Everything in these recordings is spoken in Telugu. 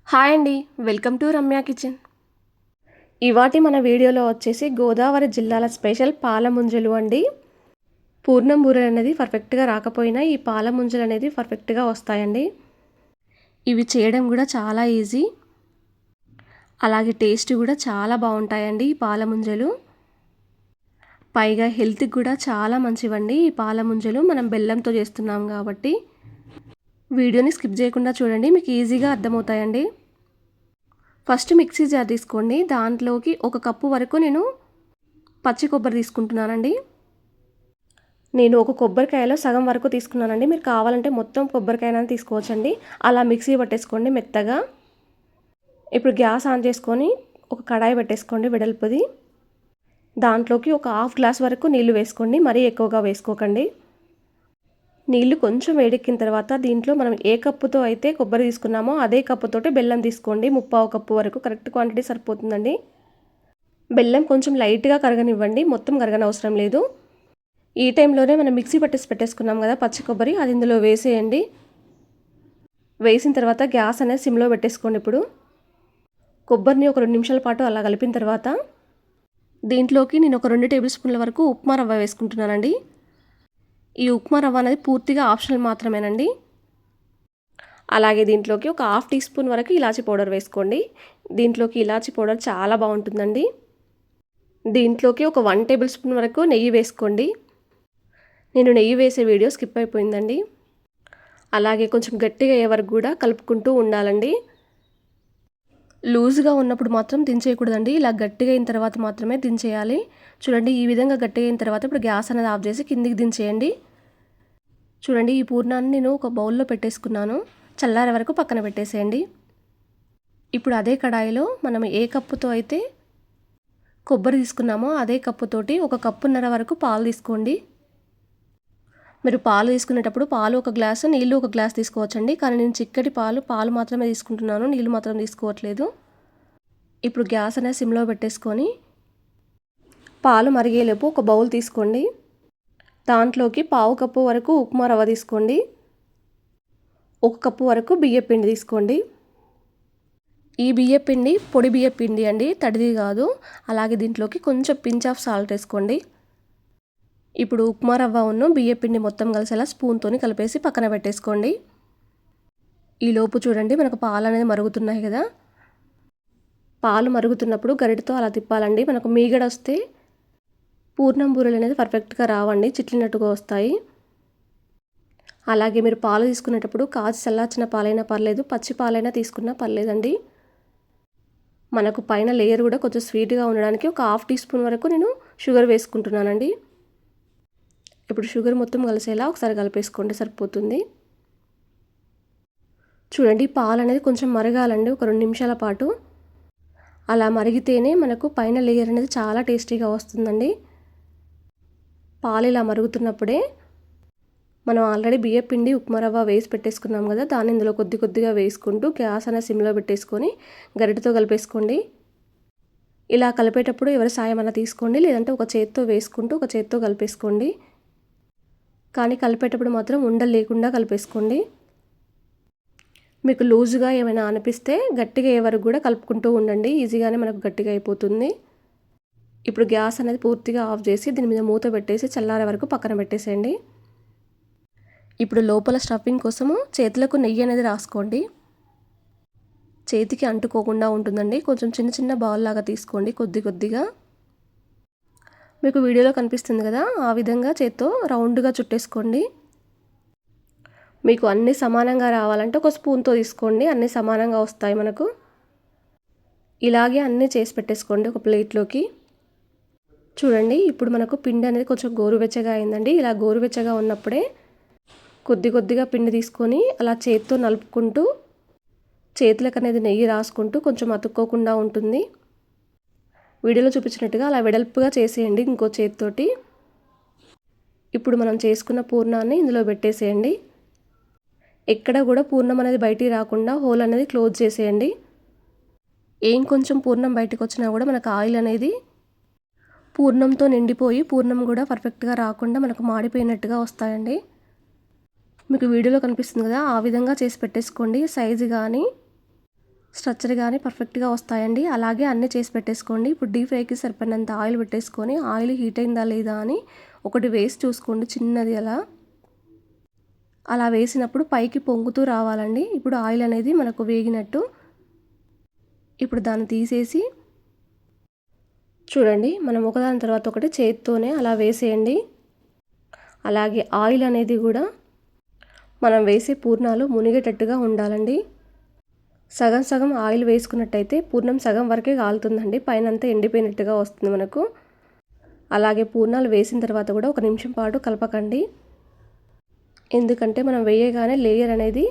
హాయ్ అండి. Welcome to Ramya kitchen. ఇవాటి మన వీడియోలో వచ్చేసి గోదావరి జిల్లాల స్పెషల్ పాల ముంజలు అండి. పూర్ణం బూరెలు అనేది పర్ఫెక్ట్గా రాకపోయినా ఈ పాల ముంజలు అనేది పర్ఫెక్ట్గా వస్తాయండి. ఇవి చేయడం కూడా చాలా ఈజీ, అలాగే టేస్ట్ కూడా చాలా బాగుంటాయండి ఈ పాల ముంజలు. పైగా హెల్త్కి కూడా చాలా మంచివండి ఈ పాల ముంజలు. మనం బెల్లంతో చేస్తున్నాం కాబట్టి వీడియోని స్కిప్ చేయకుండా చూడండి, మీకు ఈజీగా అర్థమవుతాయండి. ఫస్ట్ మిక్సీ జార్ తీసుకోండి. దాంట్లోకి 1 కప్పు వరకు నేను పచ్చి కొబ్బరి తీసుకుంటున్నానండి. నేను ఒక కొబ్బరికాయలో సగం వరకు తీసుకున్నానండి. మీరు కావాలంటే మొత్తం కొబ్బరికాయనైనా తీసుకోవచ్చండి. అలా మిక్సీ పట్టేసుకోండి మెత్తగా. ఇప్పుడు గ్యాస్ ఆన్ చేసుకొని ఒక కడాయి పెట్టేసుకోండి వెడల్పుది. దాంట్లోకి ఒక హాఫ్ గ్లాస్ వరకు నీళ్లు వేసుకోండి, మరీ ఎక్కువగా వేసుకోకండి. నీళ్లు కొంచెం వేడెక్కిన తర్వాత దీంట్లో మనం ఏ కప్పుతో అయితే కొబ్బరి తీసుకున్నామో అదే కప్పుతోటి బెల్లం తీసుకోండి. 1/2 కప్పు వరకు కరెక్ట్ క్వాంటిటీ సరిపోతుందండి. బెల్లం కొంచెం లైట్గా కరగనివ్వండి, మొత్తం కరగనవసరం లేదు. ఈ టైంలోనే మనం మిక్సీ పెట్టేసుకున్నాం కదా పచ్చి కొబ్బరి, అది ఇందులో వేసేయండి. వేసిన తర్వాత గ్యాస్ అనేది సిమ్లో పెట్టేసుకోండి. ఇప్పుడు కొబ్బరిని ఒక 2 నిమిషాల పాటు అలా కలిపిన తర్వాత దీంట్లోకి నేను ఒక 2 టేబుల్ స్పూన్ల వరకు ఉప్మా రవ్వ వేసుకుంటున్నానండి. ఈ ఉప్మా రవ్వ అనేది పూర్తిగా ఆప్షనల్ మాత్రమేనండి. అలాగే దీంట్లోకి ఒక హాఫ్ టీ స్పూన్ వరకు ఇలాచీ పౌడర్ వేసుకోండి. దీంట్లోకి ఇలాచీ పౌడర్ చాలా బాగుంటుందండి. దీంట్లోకి ఒక 1 టేబుల్ స్పూన్ వరకు నెయ్యి వేసుకోండి. నేను నెయ్యి వేసే వీడియో స్కిప్ అయిపోయిందండి. అలాగే కొంచెం గట్టిగా అయ్యే వరకు కూడా కలుపుకుంటూ ఉండాలండి. లూజ్గా ఉన్నప్పుడు మాత్రం దించేయకూడదండి. ఇలా గట్టిగా అయిన తర్వాత మాత్రమే దించేయాలి. చూడండి, ఈ విధంగా గట్టిగా అయిన తర్వాత ఇప్పుడు గ్యాస్ అనేది ఆఫ్ చేసి కిందికి దించేయండి. చూడండి, ఈ పూర్ణాన్ని నేను ఒక బౌల్లో పెట్టేసుకున్నాను. చల్లారే వరకు పక్కన పెట్టేసేయండి. ఇప్పుడు అదే కడాయిలో మనం ఏ కప్పుతో అయితే కొబ్బరి తీసుకున్నామో అదే కప్పుతోటి 1 కప్పున్నర వరకు పాలు తీసుకోండి. మీరు పాలు తీసుకునేటప్పుడు పాలు 1 గ్లాసు, నీళ్ళు 1 గ్లాస్ తీసుకోవచ్చండి. కానీ నేను చిక్కటి పాలు మాత్రమే తీసుకుంటున్నాను, నీళ్ళు మాత్రం తీసుకోవట్లేదు. ఇప్పుడు గ్యాస్ అనేది సిమ్లో పెట్టేసుకొని పాలు మరిగేలోపు ఒక బౌల్ తీసుకోండి. దాంట్లోకి 1/2 కప్పు వరకు ఉప్మా రవ్వ తీసుకోండి. 1 కప్పు వరకు బియ్యపిండి తీసుకోండి. ఈ బియ్యపిండి పొడి బియ్యపిండి అండి, తడిది కాదు. అలాగే దీంట్లోకి కొంచెం పించ్ ఆఫ్ సాల్ట్ వేసుకోండి. ఇప్పుడు ఉప్మా రవ్వ ఉన్న బియ్యపిండి మొత్తం కలిసేలా స్పూన్తోని కలిపేసి పక్కన పెట్టేసుకోండి. ఈలోపు చూడండి, మనకు పాలు అనేది మరుగుతున్నాయి కదా. పాలు మరుగుతున్నప్పుడు గరిటతో అలా తిప్పాలండి. మనకు మీగడ వస్తే పూర్ణం బూరెలు అనేది పర్ఫెక్ట్గా రావండి, చిట్లినట్టుగా వస్తాయి. అలాగే మీరు పాలు తీసుకునేటప్పుడు కాచి చల్లార్చిన పాలైనా పర్లేదు, పచ్చి పాలైనా తీసుకున్నా పర్లేదండి. మనకు పైన లేయర్ కూడా కొంచెం స్వీట్గా ఉండడానికి ఒక హాఫ్ టీ స్పూన్ వరకు నేను షుగర్ వేసుకుంటున్నానండి. ఇప్పుడు షుగర్ మొత్తం కలిసేలా ఒకసారి కలిపేసుకోండి, సరిపోతుంది. చూడండి, పాలు అనేది కొంచెం మరగాలండి, ఒక 2 నిమిషాల పాటు. అలా మరిగితేనే మనకు పైన లేయర్ అనేది చాలా టేస్టీగా వస్తుందండి. పాలు ఇలా మరుగుతున్నప్పుడే మనం ఆల్రెడీ బియ్యపిండి ఉప్మా రవ్వ వేసి పెట్టేసుకున్నాం కదా, దాన్ని ఇందులో కొద్దిగా వేసుకుంటూ గ్యాస్ అనేది సిమ్లో పెట్టేసుకొని గరిటతో కలిపేసుకోండి. ఇలా కలిపేటప్పుడు ఎవరి సాయం అలా తీసుకోండి, లేదంటే ఒక చేత్తో వేసుకుంటూ ఒక చేత్తో కలిపేసుకోండి. కానీ కలిపేటప్పుడు మాత్రం ఉండలు లేకుండా కలిపేసుకోండి. మీకు లూజ్గా ఏమైనా అనిపిస్తే గట్టిగా అయ్యే వరకు కూడా కలుపుకుంటూ ఉండండి, ఈజీగానే మనకు గట్టిగా అయిపోతుంది. ఇప్పుడు గ్యాస్ అనేది పూర్తిగా ఆఫ్ చేసి దీని మీద మూత పెట్టేసి చల్లారే వరకు పక్కన పెట్టేసేయండి. ఇప్పుడు లోపల స్టఫింగ్ కోసము చేతులకు నెయ్యి అనేది రాసుకోండి. చేతికి అంటుకోకుండా ఉంటుందండి. కొంచెం చిన్న బౌల్ లాగా తీసుకోండి, కొద్దిగా. మీకు వీడియోలో కనిపిస్తుంది కదా, ఆ విధంగా చేత్తో రౌండ్గా చుట్టేసుకోండి. మీకు అన్నీ సమానంగా రావాలంటే ఒక స్పూన్తో తీసుకోండి, అన్నీ సమానంగా వస్తాయి మనకు. ఇలాగే అన్నీ చేసి పెట్టేసుకోండి ఒక ప్లేట్లోకి. చూడండి, ఇప్పుడు మనకు పిండి అనేది కొంచెం గోరువెచ్చగా అయిందండి. ఇలా గోరువెచ్చగా ఉన్నప్పుడే కొద్దిగా పిండి తీసుకొని అలా చేత్తో నలుపుకుంటూ చేతులకు అనేది నెయ్యి రాసుకుంటూ కొంచెం అతుక్కోకుండా ఉంటుంది. వీడియోలో చూపించినట్టుగా అలా వెడల్పుగా చేసేయండి ఇంకో చేతితోటి. ఇప్పుడు మనం చేసుకున్న పూర్ణాన్ని ఇందులో పెట్టేసేయండి. ఎక్కడ కూడా పూర్ణం అనేది బయటికి రాకుండా హోల్ అనేది క్లోజ్ చేసేయండి. ఏం కొంచెం పూర్ణం బయటకు వచ్చినా కూడా మనకు ఆయిల్ అనేది పూర్ణంతో నిండిపోయి పూర్ణం కూడా పర్ఫెక్ట్గా రాకుండా మనకు మాడిపోయినట్టుగా వస్తాయండి. మీకు వీడియోలో కనిపిస్తుంది కదా, ఆ విధంగా చేసి పెట్టేసుకోండి. సైజు కానీ స్ట్రక్చర్ కానీ పర్ఫెక్ట్గా వస్తాయండి. అలాగే అన్నీ చేసి పెట్టేసుకోండి. ఇప్పుడు డీప్ ఫ్రైకి సరిపడినంత ఆయిల్ పెట్టేసుకొని ఆయిల్ హీట్ అయిందా లేదా అని ఒకటి వేసి చూసుకోండి, చిన్నది అలా వేసినప్పుడు పైకి పొంగుతూ రావాలండి. ఇప్పుడు ఆయిల్ అనేది మనకు వేగినట్టు. ఇప్పుడు దాన్ని తీసేసి చూడండి, మనం ఒకదాని తర్వాత ఒకటి చేత్తోనే అలా వేసేయండి. అలాగే ఆయిల్ అనేది కూడా మనం వేసే పూర్ణాలు మునిగేటట్టుగా ఉండాలండి. సగం సగం ఆయిల్ వేసుకున్నట్టయితే పూర్ణం సగం వరకే కాలుతుందండి, పైనంతా ఎండిపోయినట్టుగా వస్తుంది మనకు. అలాగే పూర్ణాలు వేసిన తర్వాత కూడా 1 నిమిషం పాటు కలపకండి, ఎందుకంటే మనం వేయగానే లేయర్ అనేది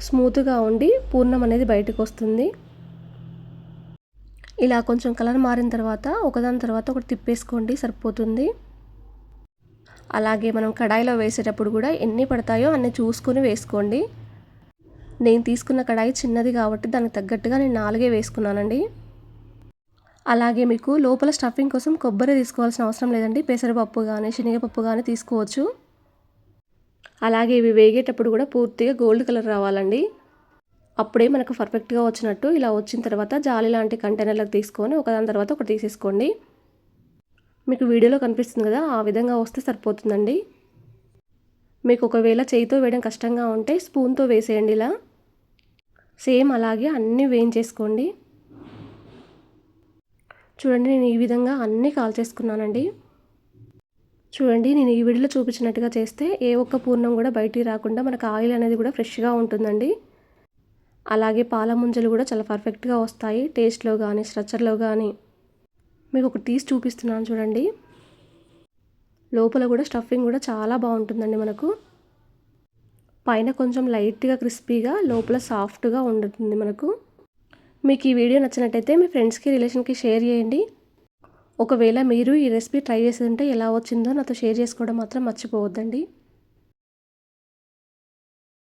స్మూత్గా ఉండి పూర్ణం అనేది బయటకు వస్తుంది. ఇలా కొంచెం కలర్ మారిన తర్వాత ఒకదాని తర్వాత ఒకటి తిప్పేసుకోండి, సరిపోతుంది. అలాగే మనం కడాయిలో వేసేటప్పుడు కూడా ఎన్ని పడతాయో అన్ని చూసుకొని వేసుకోండి. నేను తీసుకున్న కడాయి చిన్నది కాబట్టి దానికి తగ్గట్టుగా నేను 4 వేసుకున్నానండి. అలాగే మీకు లోపల స్టఫింగ్ కోసం కొబ్బరి తీసుకోవాల్సిన అవసరం లేదండి, పెసరపప్పు కానీ శనగపప్పు కానీ తీసుకోవచ్చు. అలాగే ఇవి వేగేటప్పుడు కూడా పూర్తిగా గోల్డ్ కలర్ రావాలండి, అప్పుడే మనకు పర్ఫెక్ట్గా వచ్చినట్టు. ఇలా వచ్చిన తర్వాత జాలి లాంటి కంటైనర్లకు తీసుకొని ఒకదాని తర్వాత ఒకటి తీసేసుకోండి. మీకు వీడియోలో కనిపిస్తుంది కదా, ఆ విధంగా వస్తే సరిపోతుందండి. మీకు ఒకవేళ చేయితో వేయడం కష్టంగా ఉంటే స్పూన్తో వేసేయండి ఇలా. సేమ్ అలాగే అన్నీ వేయించేసుకోండి. చూడండి, నేను ఈ విధంగా అన్నీ కాల్చేసుకున్నానండి. చూడండి, నేను ఈ వీడియోలో చూపించినట్టుగా చేస్తే ఏ ఒక్క పూర్ణం కూడా బయటికి రాకుండా మనకు ఆయిల్ అనేది కూడా ఫ్రెష్గా ఉంటుందండి. అలాగే పాల ముంజలు కూడా చాలా పర్ఫెక్ట్గా వస్తాయి, టేస్ట్లో కానీ స్ట్రక్చర్లో కానీ. మీకు ఒకటి తీసి చూపిస్తున్నాను చూడండి, లోపల కూడా స్టఫింగ్ కూడా చాలా బాగుంటుందండి మనకు. పైన కొంచెం లైట్గా క్రిస్పీగా, లోపల సాఫ్ట్గా ఉంటుంది మనకు. మీకు ఈ వీడియో నచ్చినట్టయితే మీ ఫ్రెండ్స్కి రిలేషన్కి షేర్ చేయండి. ఒకవేళ మీరు ఈ రెసిపీ ట్రై చేసి ఉంటే ఎలా వచ్చిందో నాతో షేర్ చేసుకోవడం మాత్రం మర్చిపోవద్దండి.